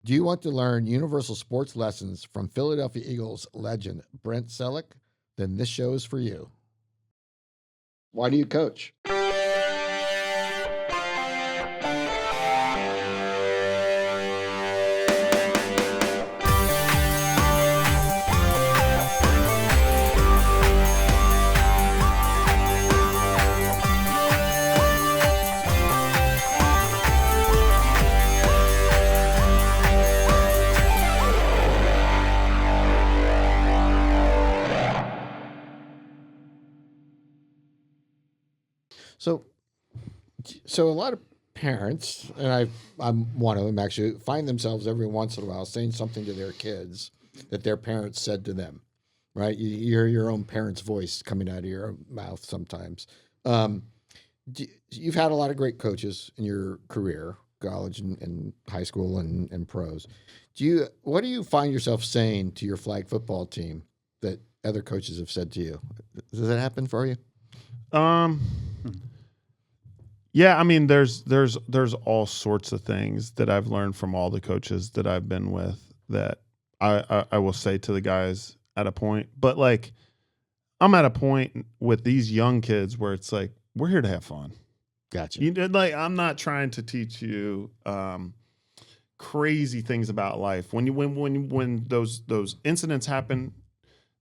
Do you want to learn universal sports lessons from Philadelphia Eagles legend Brent Celek? Then this show is for you. Why do you coach? So, so a lot of parents, and I'm one of them actually, find themselves every once in a while saying something to their kids that their parents said to them, right? You hear your own parents' voice coming out of your mouth sometimes. Um, you've had a lot of great coaches in your career, college and high school and pros. What do you find yourself saying to your flag football team that other coaches have said to you? Does that happen for you? Um, yeah, I mean, there's all sorts of things that I've learned from all the coaches that I've been with that I will say to the guys at a point. But like, I'm at a point with these young kids where it's like, we're here to have fun. Gotcha. Like, I'm not trying to teach you crazy things about life. When those incidents happen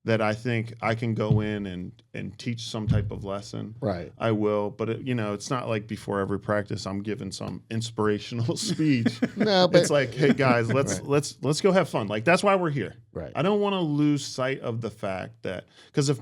that I think I can go in and teach some type of lesson, Right. I will. But it's not like before every practice I'm giving some inspirational speech. No, but It's like, hey guys, let's go have fun. Like, that's why we're here. Right. I don't want to lose sight of the fact that, because if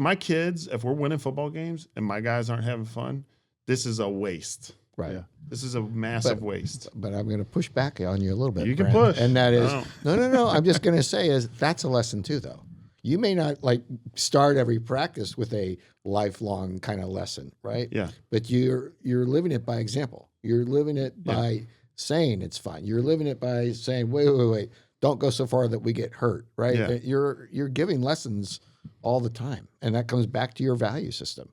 we're winning football games and my guys aren't having fun, this is a waste. Right. Yeah. This is a massive waste. But I'm going to push back on you a little bit. You can Brent. push. And that is, Oh. no. I'm just going to say that's a lesson too, though. You may not like start every practice with a lifelong kind of lesson, right? Yeah. But you're living it by example. You're living it by saying it's fun. You're living it by saying, wait, don't go so far that we get hurt, right? Yeah. You're giving lessons all the time, and that comes back to your value system.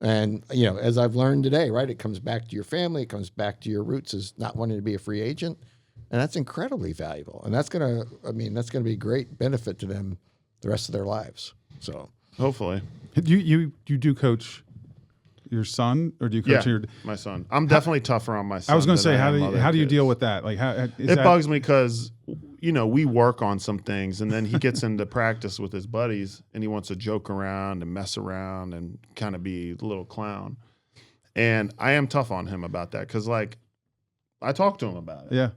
And, as I've learned today, right, it comes back to your family. It comes back to your roots as not wanting to be a free agent. And that's incredibly valuable. And that's going to be a great benefit to them the rest of their lives. So Hopefully. You do coach your son, or do you coach your? My son. I'm definitely tougher on my son. I was going to say, how do you deal with that? Like, it bugs me because we work on some things, and then he gets into practice with his buddies, and he wants to joke around and mess around and kind of be a little clown. And I am tough on him about that because, like, I talk to him about it. Yeah.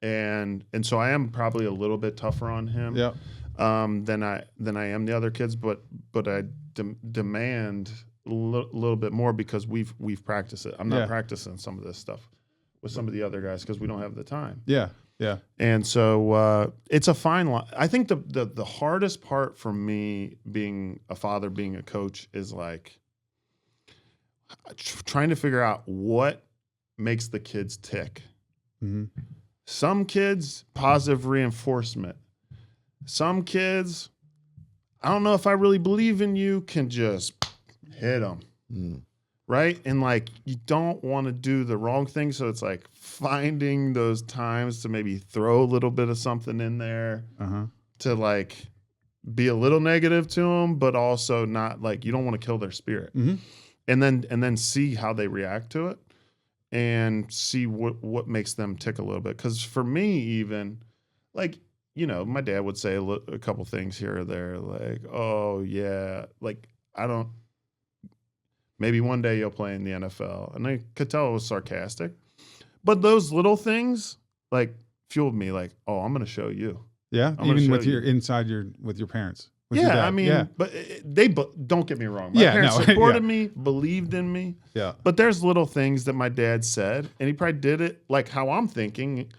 And so I am probably a little bit tougher on him. Yeah. Than I am the other kids, but I demand a little bit more because we've practiced it. I'm not practicing some of this stuff with some of the other guys because we don't have the time. Yeah, yeah. And so it's a fine line. I think the hardest part for me being a father, being a coach, is like trying to figure out what makes the kids tick. Mm-hmm. Some kids, positive reinforcement. Some kids, I don't know if I really believe in you, can just hit them, right? And like, you don't want to do the wrong thing, so it's like finding those times to maybe throw a little bit of something in there to like be a little negative to them, but also not like, you don't want to kill their spirit, and then see how they react to it and see what makes them tick a little bit. Because for me, even like, my dad would say a couple things here or there, like, oh, yeah, like, maybe one day you'll play in the NFL. And I could tell it was sarcastic. But those little things, like, fueled me, like, oh, I'm going to show you. Yeah, even with with your parents. With your dad. But they don't get me wrong. My parents supported me, believed in me. Yeah. But there's little things that my dad said, and he probably did it like how I'm thinking.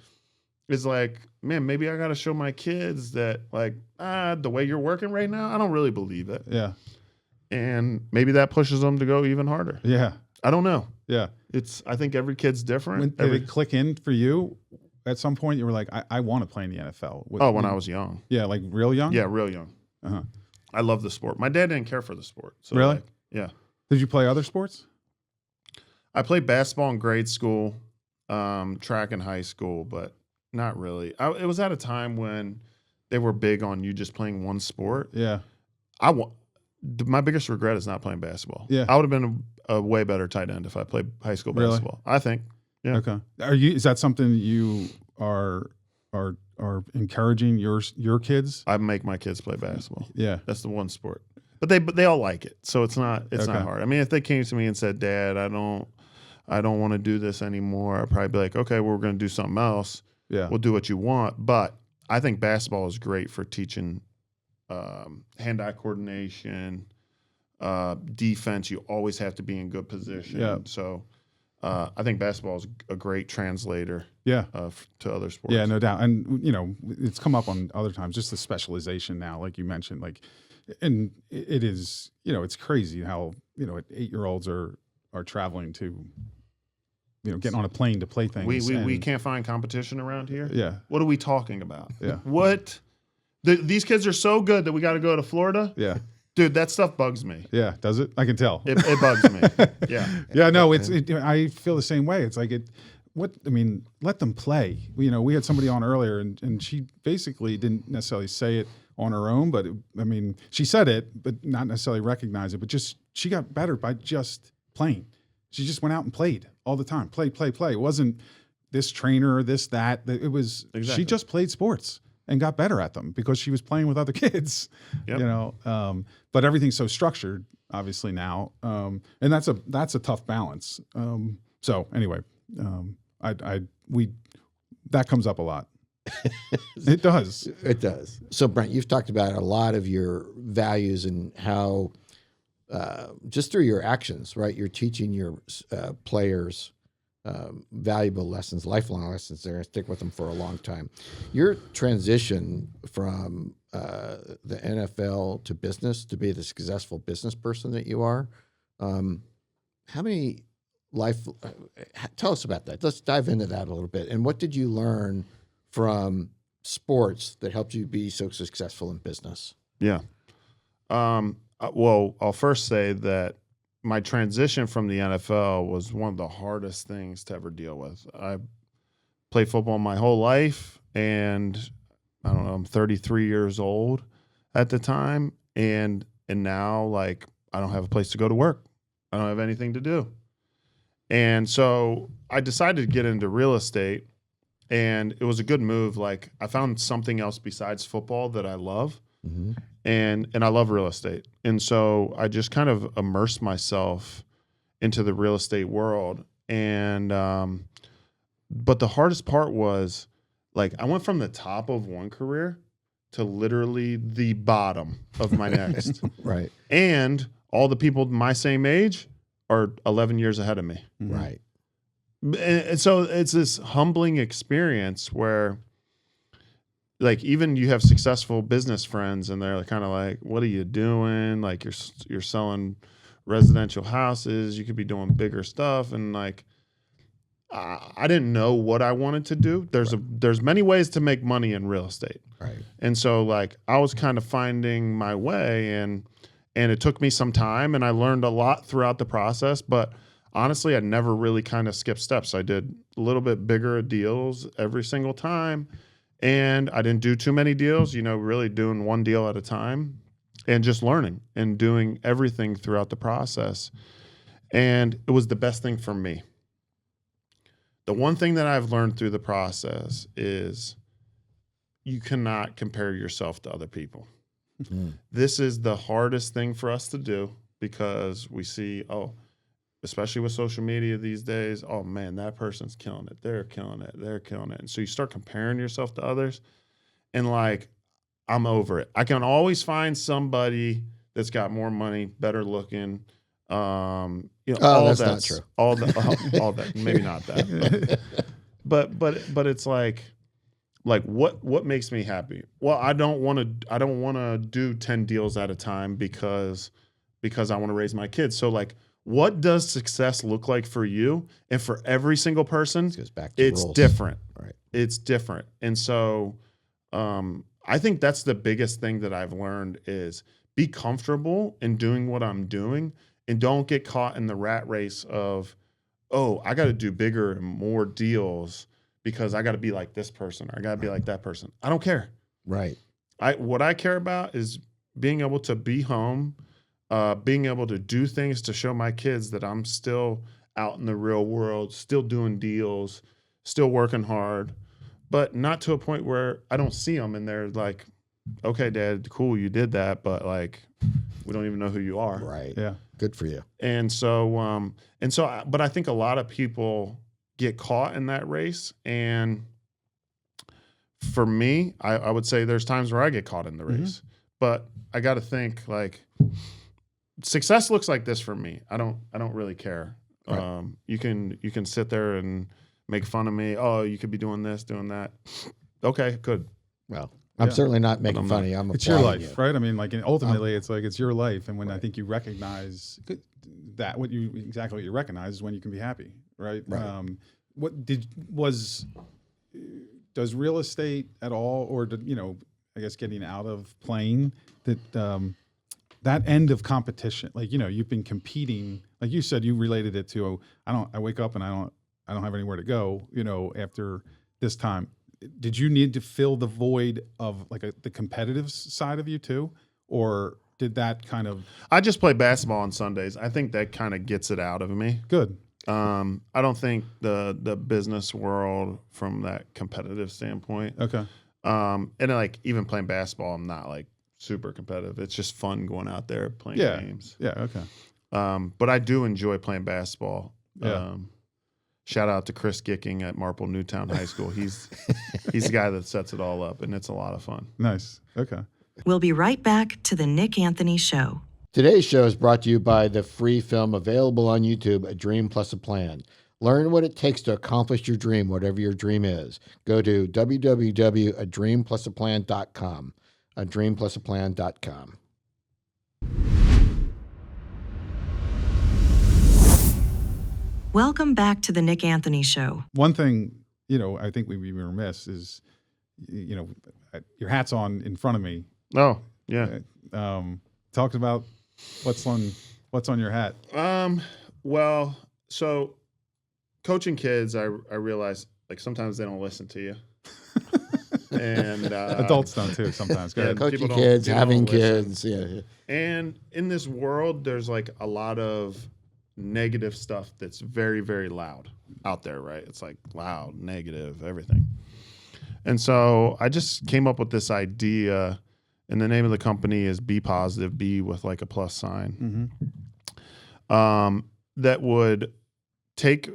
Is like, man, maybe I got to show my kids that, like, the way you're working right now, I don't really believe it. Yeah. And maybe that pushes them to go even harder. Yeah. I don't know. Yeah. I think every kid's different. Did it click in for you at some point? You were like, I want to play in the NFL. When I was young. Yeah, like real young? Yeah, real young. Uh-huh. I love the sport. My dad didn't care for the sport. So really? Like, yeah. Did you play other sports? I played basketball in grade school, track in high school, but Not really. It was at a time when they were big on you just playing one sport. Yeah. My biggest regret is not playing basketball. Yeah. I would have been a way better tight end if I played high school Really? basketball. I think. Yeah. Okay. Is that something you are encouraging your kids? I make my kids play basketball. Yeah. That's the one sport. But they all like it. So it's not Okay. hard. I mean, if they came to me and said, "Dad, I don't want to do this anymore," I'd probably be like, "Okay, well, we're going to do something else. Yeah. We'll do what you want." But I think basketball is great for teaching hand-eye coordination, defense. You always have to be in good position. Yeah. So I think basketball is a great translator Yeah. to other sports. Yeah, no doubt. And, it's come up on other times, just the specialization now, like you mentioned, and it is, it's crazy how, 8-year-olds are traveling to, getting on a plane to play things. We can't find competition around here. Yeah. What are we talking about? Yeah. What? These kids are so good that we got to go to Florida? Yeah. Dude, that stuff bugs me. Yeah. Does it? I can tell. It bugs me. Yeah. Yeah, no, I feel the same way. It's like let them play. We had somebody on earlier and she basically didn't necessarily say it on her own, but she said it, but not necessarily recognize it, but just, she got better by just playing. She just went out and played all the time. Play. It wasn't this trainer, this, that. It was, Exactly. She just played sports and got better at them because she was playing with other kids, Yep. But everything's so structured, obviously now. And that's a tough balance. So anyway, that comes up a lot. It does. It does. So, Brent, you've talked about a lot of your values and how, just through your actions, right, you're teaching your players valuable lessons, lifelong lessons. They're going to stick with them for a long time. Your transition from the NFL to business, to be the successful business person that you are, how many tell us about that. Let's dive into that a little bit. And what did you learn from sports that helped you be so successful in business? Yeah. Well, I'll first say that my transition from the NFL was one of the hardest things to ever deal with. I played football my whole life, and I don't know, I'm 33 years old at the time, and now I don't have a place to go to work. I don't have anything to do. And so I decided to get into real estate, and it was a good move. I found something else besides football that I love. Mm-hmm. And I love real estate. And so I just kind of immersed myself into the real estate world. And but the hardest part was I went from the top of one career to literally the bottom of my next. Right. And all the people my same age are 11 years ahead of me. Mm-hmm. Right. And so it's this humbling experience where even you have successful business friends and they're kind of like, what are you doing? You're selling residential houses. You could be doing bigger stuff. And I didn't know what I wanted to do. There's many ways to make money in real estate. Right. And so I was kind of finding my way, and it took me some time, and I learned a lot throughout the process, but honestly, I never really kind of skipped steps. I did a little bit bigger deals every single time. And I didn't do too many deals, really doing one deal at a time and just learning and doing everything throughout the process. And it was the best thing for me. The one thing that I've learned through the process is you cannot compare yourself to other people. Mm-hmm. This is the hardest thing for us to do because we see, especially with social media these days, oh man, that person's killing it. They're killing it. They're killing it. And so you start comparing yourself to others, and I'm over it. I can always find somebody that's got more money, better looking. All that's not true. All that, maybe not that. But it's what makes me happy? Well, I don't want to do 10 deals at a time because I want to raise my kids. So what does success look like for you? And for every single person, This goes back to it's rules. different. Right. It's different. And so I think that's the biggest thing that I've learned is be comfortable in doing what I'm doing and don't get caught in the rat race of, I got to do bigger and more deals because I got to be like this person or I got to be like that person. I don't care. Right. What I care about is being able to be home, being able to do things to show my kids that I'm still out in the real world, still doing deals, still working hard, but not to a point where I don't see them and they're like, okay, Dad, cool, you did that, but like, we don't even know who you are. Right. Yeah. Good for you. But I think a lot of people get caught in that race. And for me, I would say there's times where I get caught in the race, but I got to think like success looks like this for me. I don't really care. Right. You can sit there and make fun of me. Oh, you could be doing this, doing that. Okay, good. Well, I'm certainly not making fun of you. It's your life, right? I mean, like ultimately, it's like it's your life, and when I think you recognize that, exactly what you recognize is when you can be happy, right? Right. Does real estate at all, or I guess getting out of playing that end of competition, like you've been competing, like you said, you related it to I wake up and I don't have anywhere to go, after this time. Did you need to fill the void of like the competitive side of you too, or did that kind of? I just play basketball on Sundays. I think that kind of gets it out of me. Good. I don't think the business world from that competitive standpoint. Okay. And like even playing basketball, I'm not like super competitive. It's just fun going out there playing games. Yeah. Okay. But I do enjoy playing basketball. Yeah. Shout out to Chris Gicking at Marple Newtown High School. He's the guy that sets it all up, and it's a lot of fun. Nice. Okay. We'll be right back to the Nick Anthony Show. Today's show is brought to you by the free film available on YouTube, A Dream Plus a Plan. Learn what it takes to accomplish your dream, whatever your dream is. Go to www.adreamplusaplan.com. adreamplusaplan.com. Welcome back to the Nick Anthony Show. One thing, I think we'd be remiss is, your hat's on in front of me. Oh, yeah. Talk about what's on your hat. Well, so coaching kids, I realize like sometimes they don't listen to you. And Adults don't too sometimes. Go ahead. Coaching kids, having kids. Yeah. And in this world, there's like a lot of negative stuff that's very, very loud out there, right? It's like loud, negative, everything. And so I just came up with this idea, and the name of the company is Be Positive, be with like a plus sign, that would take,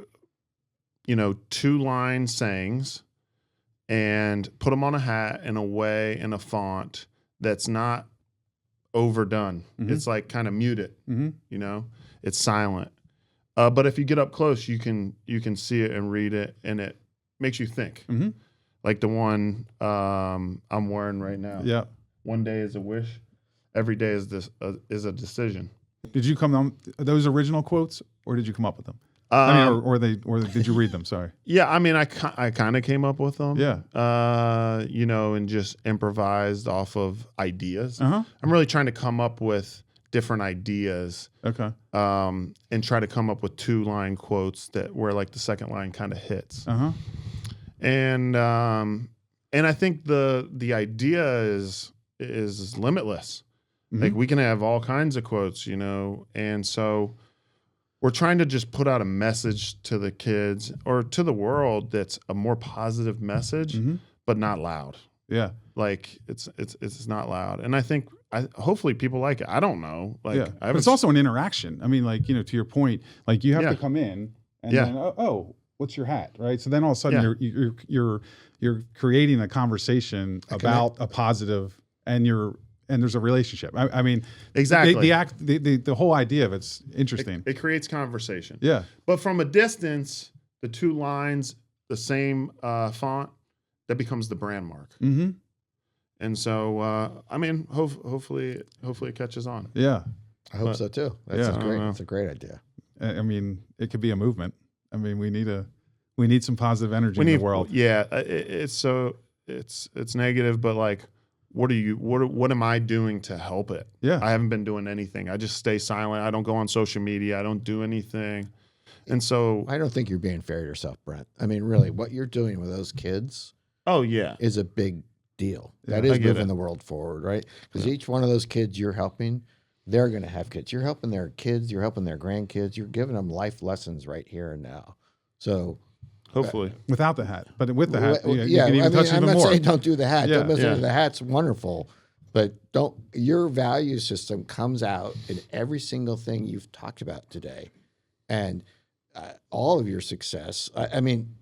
2-line sayings and put them on a hat in a way, in a font that's not overdone. It's like kind of muted, it's silent. But if you get up close, you can see it and read it, and it makes you think. Like the one I'm wearing right now. Yeah. One day is a wish, every day is a decision. Did you come on those original quotes, or did you come up with them? Or did you read them? Sorry. Yeah, I mean, I kind of came up with them. Yeah. And just improvised off of ideas. Uh-huh. I'm really trying to come up with different ideas. Okay. And try to come up with 2-line quotes where like the second line kind of hits. Uh-huh. And I think the idea is limitless. Like we can have all kinds of quotes, and so we're trying to just put out a message to the kids or to the world that's a more positive message, but not loud. Yeah. Like it's not loud. And I think hopefully people like it. I don't know. Like yeah. But it's also an interaction. I mean, like, to your point, like you have to come in and then, oh, what's your hat? Right. So then all of a sudden you're creating a conversation about a positive and there's a relationship. I mean, exactly. The whole idea of it's interesting. It creates conversation. Yeah. But from a distance, the 2 lines, the same font, that becomes the brand mark. And so, I mean, hopefully it catches on. Yeah. I hope so too. That's great. That's a great idea. I mean, it could be a movement. I mean, we need some positive energy in the world. Yeah. It's negative, but like, what am I doing to help it? Yeah. I haven't been doing anything. I just stay silent. I don't go on social media. I don't do anything. And so, I don't think you're being fair to yourself, Brent. I mean, really, what you're doing with those kids oh yeah, is a big deal. That I is get moving it. the world forward, right? Because each one of those kids you're helping, they're going to have kids. You're helping their kids. You're helping their grandkids. You're giving them life lessons right here and now. So, hopefully. Without the hat, but with the hat, you yeah, can even touch I'm even not more. saying don't do the hat. Yeah. Don't listen Yeah. to the hat's wonderful, but don't. Your value system comes out in every single thing you've talked about today, and all of your success. I mean,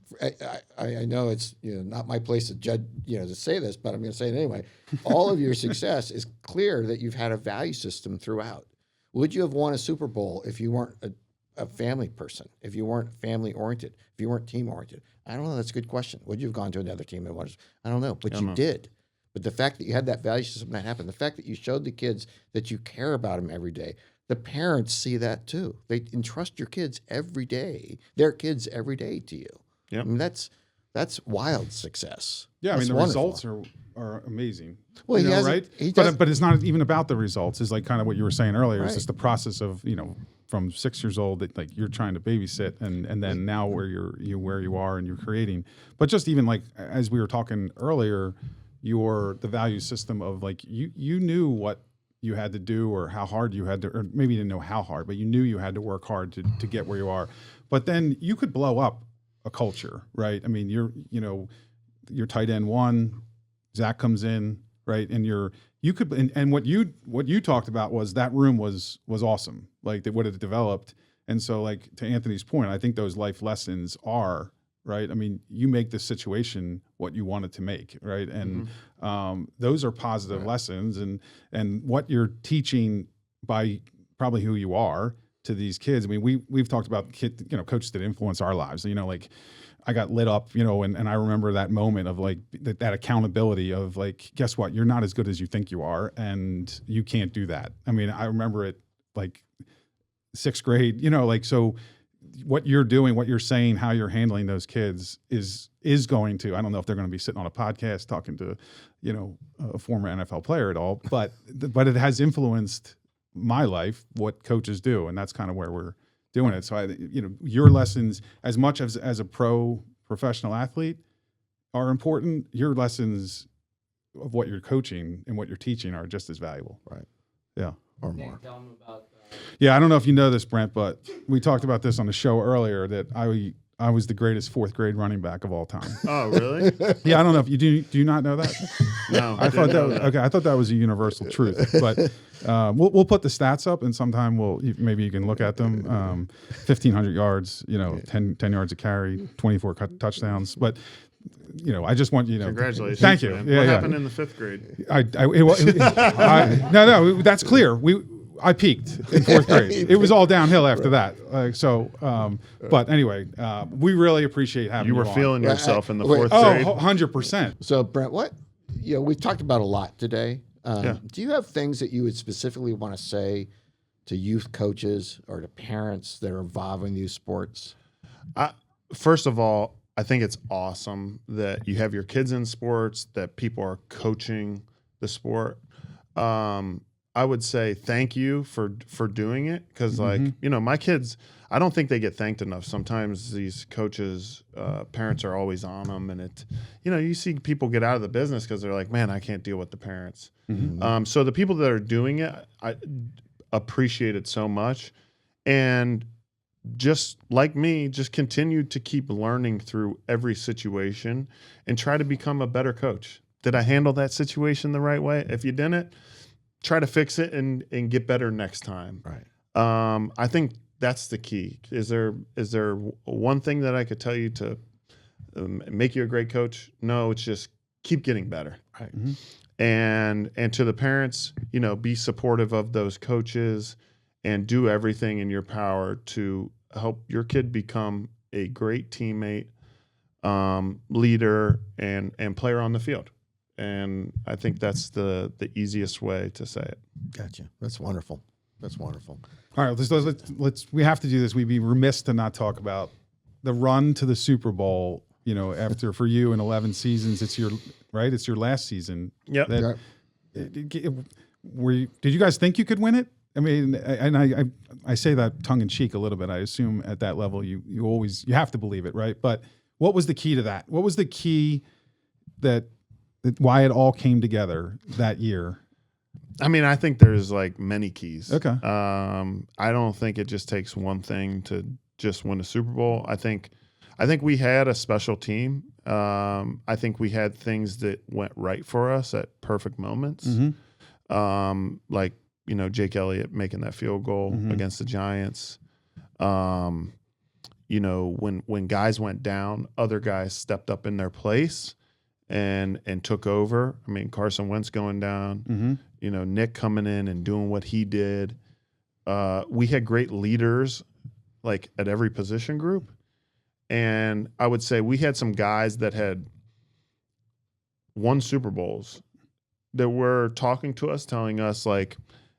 I know it's not my place to judge, to say this, but I'm going to say it anyway. All of your success is clear that you've had a value system throughout. Would you have won a Super Bowl if you weren't a family person, if you weren't family oriented, if you weren't team oriented? I don't know. That's a good question. Would you have gone to another team and won? I don't know, but you did. But the fact that you had that value system that happened, the fact that you showed the kids that you care about them every day, the parents see that too. They entrust your kids every day, their kids every day to you. Yep. I mean, that's wild success. Yeah, I That's mean the wonderful. results are amazing. Well, he hasn't- right? he does- But it's not even about the results. It's like kind of what you were saying earlier. It's Right. just the process of from 6 years old that like you're trying to babysit, and then now where you are and you're creating. But just even like as we were talking earlier, the value system of like you knew what you had to do or how hard you had to, or maybe you didn't know how hard, but you knew you had to work hard to get where you are. But then you could blow up a culture, right? I mean, you're tight end one, Zach comes in, right? And what you talked about was that room was awesome. Like that what it developed. And so like to Anthony's point, I think those life lessons are, right? I mean, you make this situation what you want it to make, right? And those are positive lessons, and what you're teaching by probably who you are to these kids. I mean, we've talked about coaches that influence our lives. Like I got lit up, and I remember that moment of like that accountability of like, guess what? You're not as good as you think you are, and you can't do that. I mean, I remember it like 6th grade, so what you're doing, what you're saying, how you're handling those kids is going to, I don't know if they're going to be sitting on a podcast talking to, a former NFL player at all, but it has influenced my life, what coaches do. And that's kind of where we're doing it. So your lessons, as much as a professional athlete are important, your lessons of what you're coaching and what you're teaching are just as valuable. Right. Yeah. Or more. Tell them about Yeah, I don't know if you know this, Brent, but we talked about this on the show earlier that I was the greatest 4th grade running back of all time. Oh, really? Yeah, I don't know if you do. Do you not know that? No, I thought didn't that know was, okay. I thought that was a universal truth. But we'll put the stats up, and sometime maybe you can look at them. 1,500 yards, 10 yards a carry, 24 touchdowns. But I just want you to know. Congratulations. Thank you. Man. Yeah, What yeah. happened in the 5th grade? No, that's clear. I peaked in 4th grade. It was all downhill after that. But anyway, we really appreciate having you You were on. feeling yourself in the wait. 4th Oh, grade. 100%. So, Brent, we've talked about a lot today. Yeah. Do you have things that you would specifically want to say to youth coaches or to parents that are involved in youth sports? First of all, I think it's awesome that you have your kids in sports, that people are coaching the sport. I would say thank you for doing it because, my kids, I don't think they get thanked enough. Sometimes these coaches, parents are always on them, and you see people get out of the business because they're like, man, I can't deal with the parents. So the people that are doing it, I appreciate it so much, and just like me, just continue to keep learning through every situation and try to become a better coach. Did I handle that situation the right way? If you didn't, try to fix it and get better next time. Right. I think that's the key. Is there one thing that I could tell you to make you a great coach? No, it's just keep getting better. Right. And to the parents, be supportive of those coaches and do everything in your power to help your kid become a great teammate, leader, and player on the field. And I think that's the easiest way to say it. Gotcha. That's wonderful. That's wonderful. All right, let's we have to do this. We'd be remiss to not talk about the run to the Super Bowl. After for you in 11 seasons, it's your last season. Yep. Did you guys think you could win it? I mean, I say that tongue in cheek a little bit. I assume at that level you have to believe it, right? But what was the key to that? What was the key that why it all came together that year? I mean, I think there's like many keys. Okay. I don't think it just takes one thing to just win a Super Bowl. I think we had a special team. I think we had things that went right for us at perfect moments. Like, Jake Elliott making that field goal against the Giants. When guys went down, other guys stepped up in their place and took over. I mean, Carson Wentz going down, Nick coming in and doing what he did. We had great leaders like at every position group. And I would say we had some guys that had won Super Bowls that were talking to us, telling us like,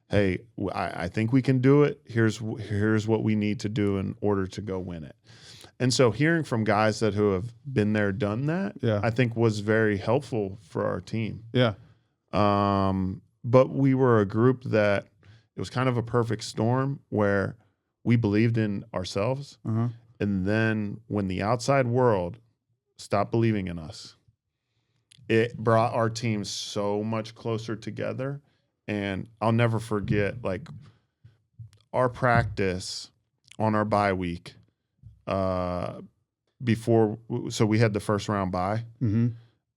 hey, I think we can do it. Here's what we need to do in order to go win it. And so hearing from guys who have been there, done that, I think was very helpful for our team. Yeah. But we were a group that it was kind of a perfect storm where we believed in ourselves. And then when the outside world stopped believing in us, it brought our team so much closer together. And I'll never forget, like, our practice on our bye week before. So we had the first round bye.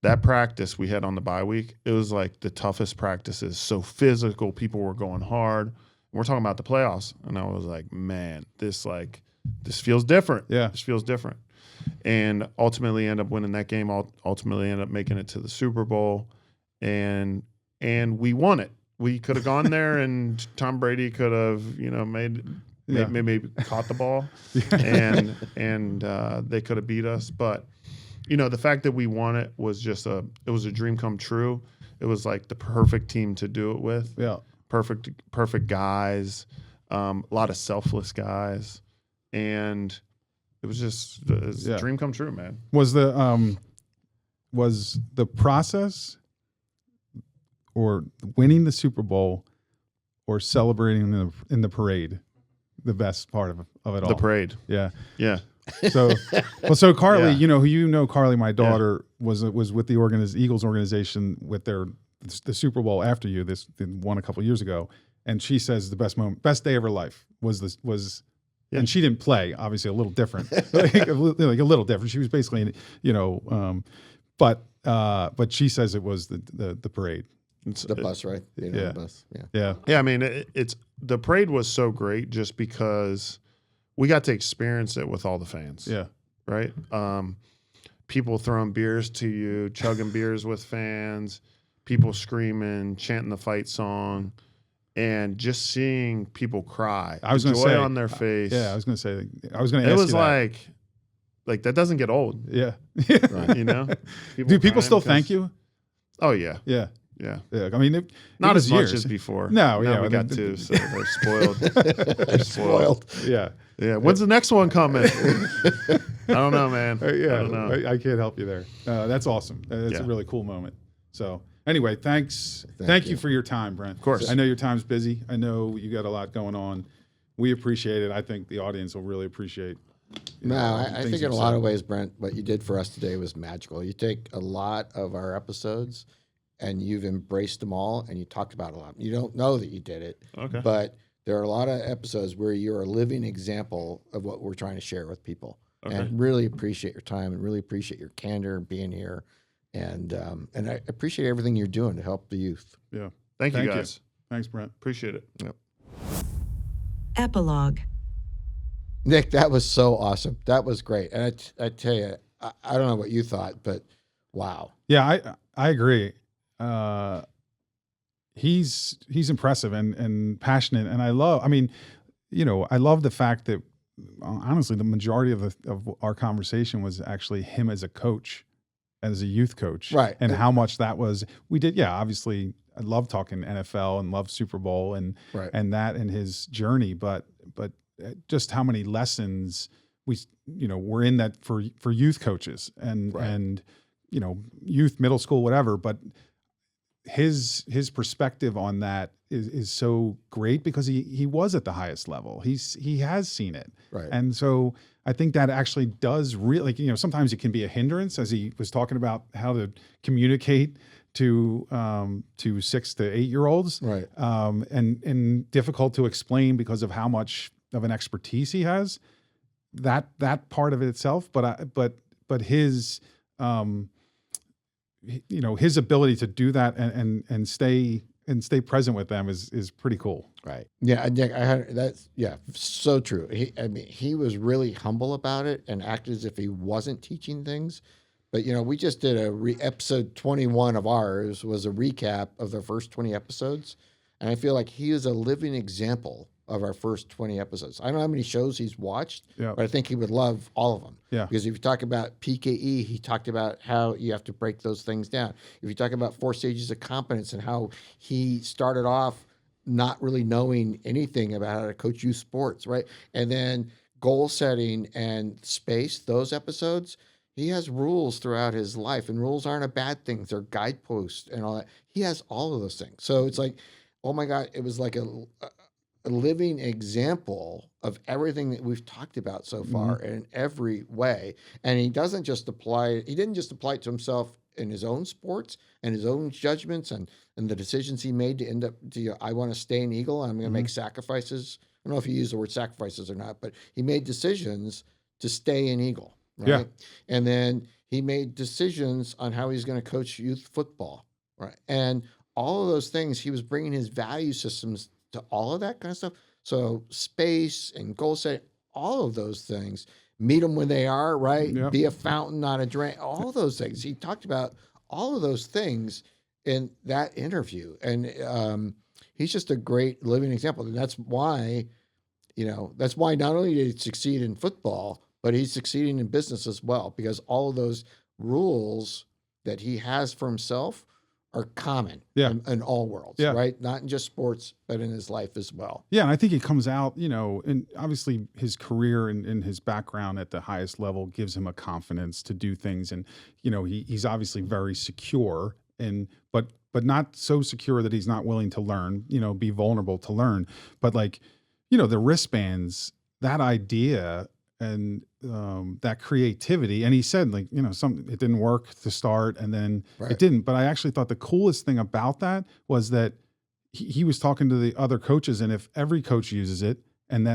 That practice we had on the bye week, it was like the toughest practices. So physical, people were going hard. We're talking about the playoffs. And I was like, man, this feels different. Yeah. This feels different. And ultimately end up winning that game, ultimately end up making it to the Super Bowl. And we won it. We could have gone there and Tom Brady could have, maybe caught the ball and they could have beat us. But, the fact that we won it was it was a dream come true. It was like the perfect team to do it with. Yeah. Perfect guys, a lot of selfless guys. And it was just a dream come true, man. Was the process or winning the Super Bowl or celebrating in the parade the best part of it all? The parade. Yeah. Yeah. So Carly, Carly, my daughter was with the Eagles organization with the Super Bowl after you. This won a couple of years ago, and she says the best day of her life was. And she didn't play, obviously a little different, like a little different. She was basically, but she says it was the parade. It's the bus, right? The bus. Yeah. I mean, it's the parade was so great just because we got to experience it with all the fans. Yeah. Right. People throwing beers to you, chugging beers with fans, people screaming, chanting the fight song. And just seeing people cry, I was going to joy say on their face. I was going to say, I was going to ask you. It was that. like that doesn't get old. Yeah. Right. Do people still thank you? Oh yeah. Yeah. Yeah. I mean, not as years. much as before. No. Now we got two, so they're spoiled. They're spoiled. Yeah. Yeah. When's the next one coming? I don't know, man. I don't know. I can't help you there. That's awesome. That's a really cool moment. So. Anyway, thanks. Thank you for your time, Brent. Of course. I know your time's busy. I know you got a lot going on. We appreciate it. I think the audience will really appreciate. I think in a lot of ways, Brent, what you did for us today was magical. You take a lot of our episodes and you've embraced them all and you talked about a lot. You don't know that you did it, but there are a lot of episodes where you're a living example of what we're trying to share with people. And really appreciate your time and really appreciate your candor being here. And I appreciate everything you're doing to help the youth. Yeah. Thank you, guys. Thanks, Brent. Appreciate it. Yep. Epilogue. Nick, that was so awesome. That was great. And I tell you, I don't know what you thought, but wow. Yeah, I agree. He's impressive and passionate. And I love the fact that honestly, the majority of our conversation was actually him as a coach. As a youth coach, right? And how much that was. We did, obviously, I love talking NFL and love Super Bowl and that and his journey, but just how many lessons we're in that for youth coaches and youth, middle school, whatever. But his perspective on that is so great because he was at the highest level. He has seen it. Right. And so I think that actually does really, sometimes it can be a hindrance, as he was talking about how to communicate to 6 to 8 year olds. Right. And difficult to explain because of how much of an expertise he has. That part of it itself, but his his ability to do that and stay present with them is pretty cool. Right. Yeah. Nick, so true. He was really humble about it and acted as if he wasn't teaching things. But, we just did episode 21 of ours was a recap of the first 20 episodes. And I feel like he is a living example of our first 20 episodes. I don't know how many shows he's watched, but I think he would love all of them. Yeah. Because if you talk about PKE, he talked about how you have to break those things down. If you talk about 4 stages of competence and how he started off not really knowing anything about how to coach youth sports, right? And then goal setting and space, those episodes, he has rules throughout his life, and rules aren't a bad thing. They're guideposts and all that. He has all of those things. So it's like, oh my God, it was like a living example of everything that we've talked about so far in every way. And he didn't just apply it to himself in his own sports and his own judgments and the decisions he made to end up I want to stay an Eagle and I'm going to make sacrifices. I don't know if he used the word sacrifices or not, but he made decisions to stay an Eagle. Right. Yeah. And then he made decisions on how he's going to coach youth football. Right. And all of those things, he was bringing his value systems to all of that kind of stuff. So space and goal setting, all of those things, meet them when they are, right? Yep. Be a fountain, not a drain, all of those things. He talked about all of those things in that interview. And he's just a great living example. And that's why not only did he succeed in football, but he's succeeding in business as well, because all of those rules that he has for himself are common in all worlds, right? Not in just sports, but in his life as well. Yeah, and I think it comes out, and obviously his career and his background at the highest level gives him a confidence to do things. And, he's obviously very secure, but not so secure that he's not willing to learn, be vulnerable to learn. But the wristbands, that idea and that creativity. And he said, it didn't work to start, and then it didn't. But I actually thought the coolest thing about that was that he was talking to the other coaches, and if every coach uses it, and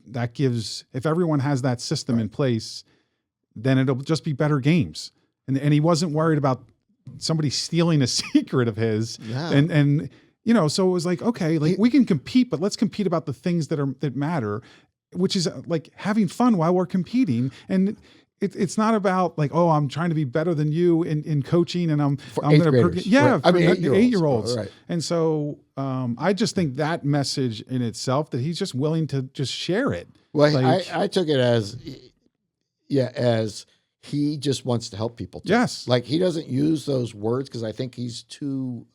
that gives, if everyone has that system in place, then it'll just be better games. And he wasn't worried about somebody stealing a secret of his. Yeah. And so it was like, okay, we can compete, but let's compete about the things that matter, which is like having fun while we're competing. And it's not about I'm trying to be better than you in coaching, and I'm going to, right. for 8-year-olds. Right. And so I just think that message in itself, that he's just willing to just share it. Well, I took it as he just wants to help people too. Yes. He doesn't use those words because I think he's too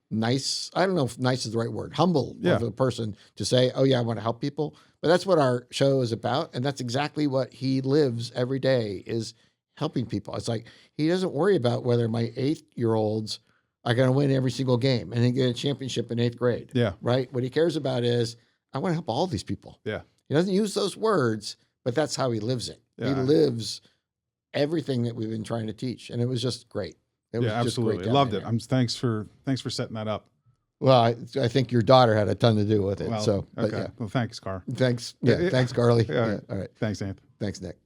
nice. I don't know if nice is the right word. Humble of a person to say, oh yeah, I want to help people. But that's what our show is about. And that's exactly what he lives every day, is helping people. It's like, he doesn't worry about whether my 8-year-olds are going to win every single game and then get a championship in 8th grade. Yeah. Right. What he cares about is, I want to help all these people. Yeah. He doesn't use those words, but that's how he lives it. Yeah. He lives everything that we've been trying to teach. And it was just great. It was absolutely. Just great. Loved it. Thanks for setting that up. Well, I think your daughter had a ton to do with it. Well, so, okay. Well, thanks, Car. Thanks. Yeah. Thanks, Carly. Yeah. All right. Thanks, Anthony. Thanks, Nick.